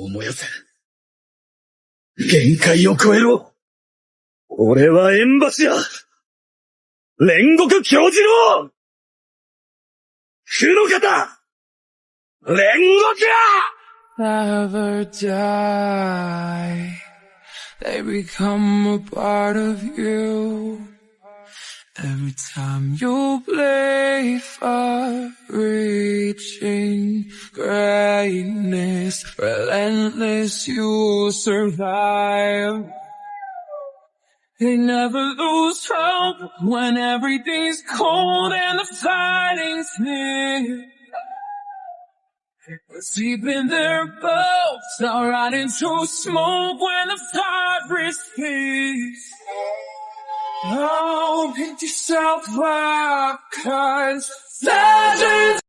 燃やせ。限界を超えろ。俺は縁柱。煉獄教授の負の型。煉獄Never die. They become a part of you. Every time you play far reaching greatness, relentless you survive. They never lose hope when everything's cold and the fighting's near. Deep in their boats, they'll ride into smoke when the fire is peace. Oh, pick yourself up, 'cause legends